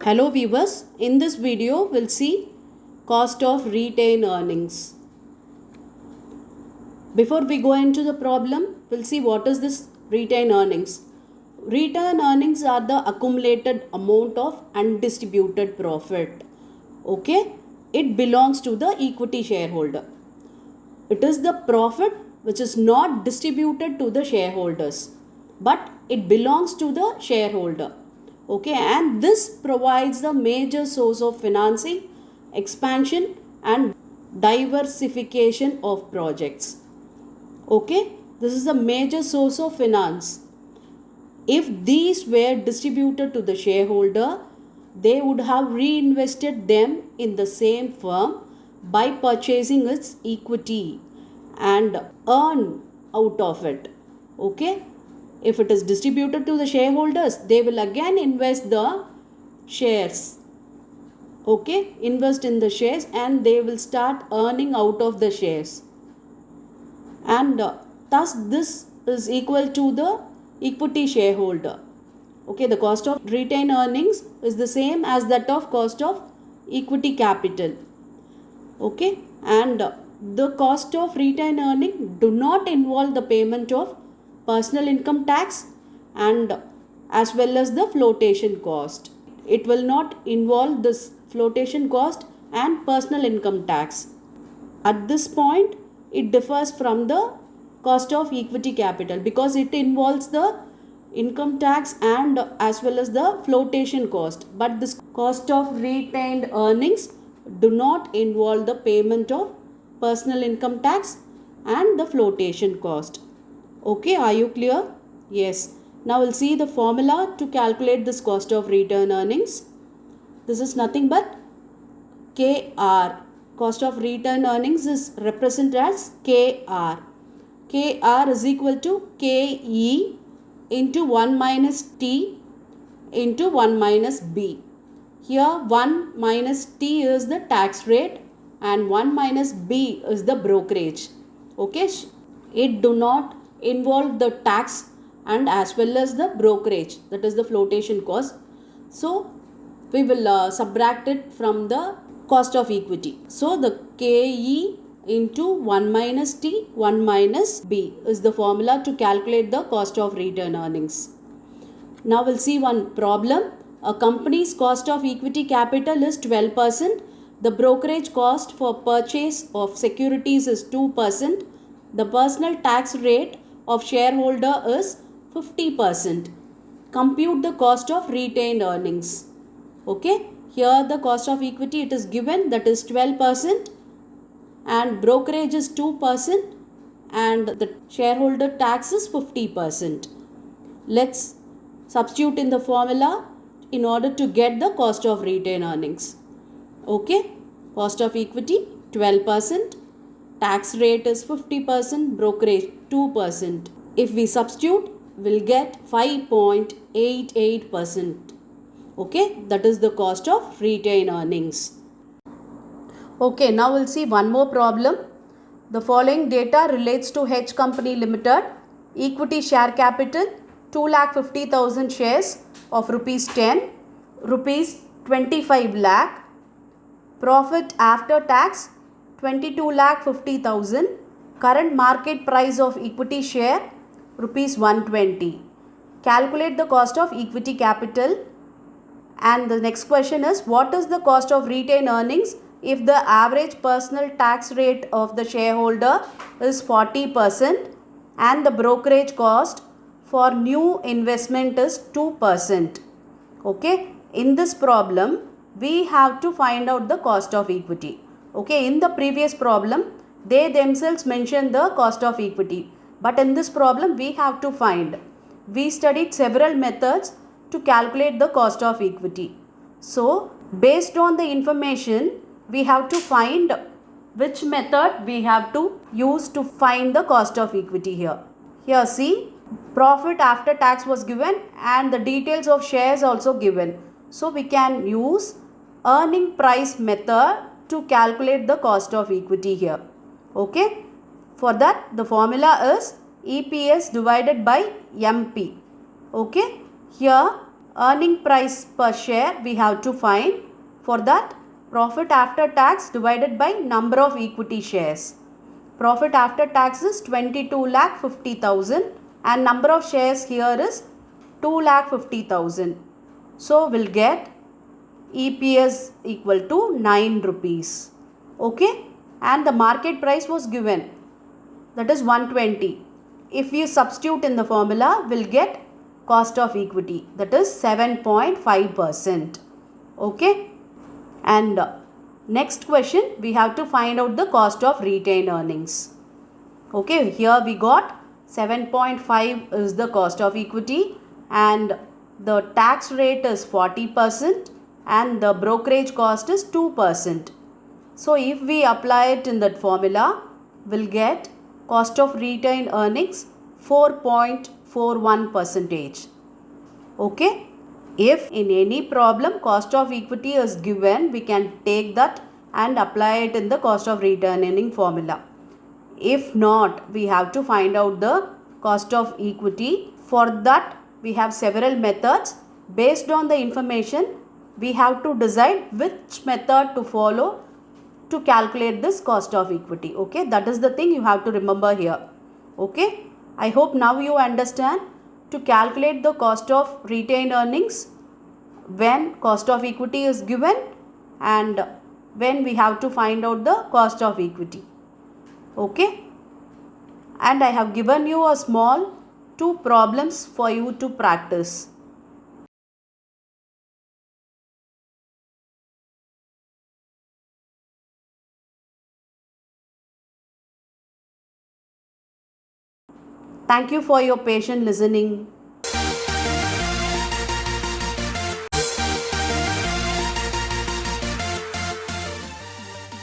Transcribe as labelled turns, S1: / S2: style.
S1: Hello viewers, in this video we'll see cost of retained earnings. Before we go into the problem, we'll see what is this retained earnings. Retained earnings are the accumulated amount of undistributed profit. Okay, it belongs to the equity shareholder. It is the profit which is not distributed to the shareholders, but it belongs to the shareholder. Okay, and this provides the major source of financing, expansion and diversification of projects. Okay, this is a major source of finance. If these were distributed to the shareholder, they would have reinvested them in the same firm by purchasing its equity and earn out of it. Okay, if it is distributed to the shareholders, they will again invest the shares. Okay, invest in the shares and they will start earning out of the shares, and thus this is equal to the equity shareholder. Okay, the cost of retained earnings is the same as that of cost of equity capital. Okay, and the cost of retained earning do not involve the payment of personal income tax and as well as the flotation cost. It will not involve this flotation cost and personal income tax. At this point, it differs from the cost of equity capital because it involves the income tax and as well as the flotation cost, but this cost of retained earnings do not involve the payment of personal income tax and the flotation cost. Okay, are you clear? Yes. Now we'll see the formula to calculate this cost of retained earnings. This is nothing but KR. Cost of retained earnings is represented as KR. KR is equal to KE into 1 minus T into 1 minus B. Here 1 minus T is the tax rate and 1 minus B is the brokerage. Okay, it do not involve the tax and as well as the brokerage, that is the flotation cost. So we will subtract it from the cost of equity. So the KE into 1 minus T, 1 minus B is the formula to calculate the cost of retained earnings. Now we'll see one problem. A company's cost of equity capital is 12%. The brokerage cost for purchase of securities is 2%. The personal tax rate of shareholder is 50%. Compute the cost of retained earnings. Okay, here the cost of equity it is given, that is 12%, and brokerage is 2% and the shareholder tax is 50%. Let's substitute in the formula in order to get the cost of retained earnings. Okay, cost of equity 12%, tax rate is 50%, brokerage 2%. If we substitute, we'll get 5.88%. Okay, that is the cost of retained earnings. Okay, now we'll see one more problem. The following data relates to H Company Limited. Equity share capital 2,50,000 shares of rupees 10, rupees 25 lakh. Profit after tax 22,50,000. Current market price of equity share rupees 120. Calculate the cost of equity capital. And the next question is, what is the cost of retained earnings if the average personal tax rate of the shareholder is 40% and the brokerage cost for new investment is 2%. Okay, in this problem we have to find out the cost of equity. Okay, in the previous problem they themselves mentioned the cost of equity, but in this problem we have to find. We studied several methods to calculate the cost of equity. So based on the information we have to find which method we have to use to find the cost of equity here. Here see, profit after tax was given and the details of shares also given. So we can use earning price method to calculate the cost of equity here. Okay, for that the formula is EPS divided by MP. Okay, here earning price per share we have to find. For that, profit after tax divided by number of equity shares. Profit after tax is 22,50,000 and number of shares here is 2,50,000. So we'll get EPS equal to 9 rupees. Okay, and the market price was given, that is 120. If we substitute in the formula, we'll get cost of equity, that is 7.5%. Okay, and next question, we have to find out the cost of retained earnings. Okay, here we got 7.5 is the cost of equity and the tax rate is 40% and the brokerage cost is 2%. So if we apply it in that formula, we'll get cost of retained earnings 4.41%. Okay. If in any problem cost of equity is given, we can take that and apply it in the cost of retained earning formula. If not, we have to find out the cost of equity. For that, we have several methods. Based on the information, we have to decide which method to follow to calculate this cost of equity. Okay, that is the thing you have to remember here. Okay, I hope now you understand to calculate the cost of retained earnings when cost of equity is given and when we have to find out the cost of equity. Okay, and I have given you a small 2 problems for you to practice. Thank you for your patient listening.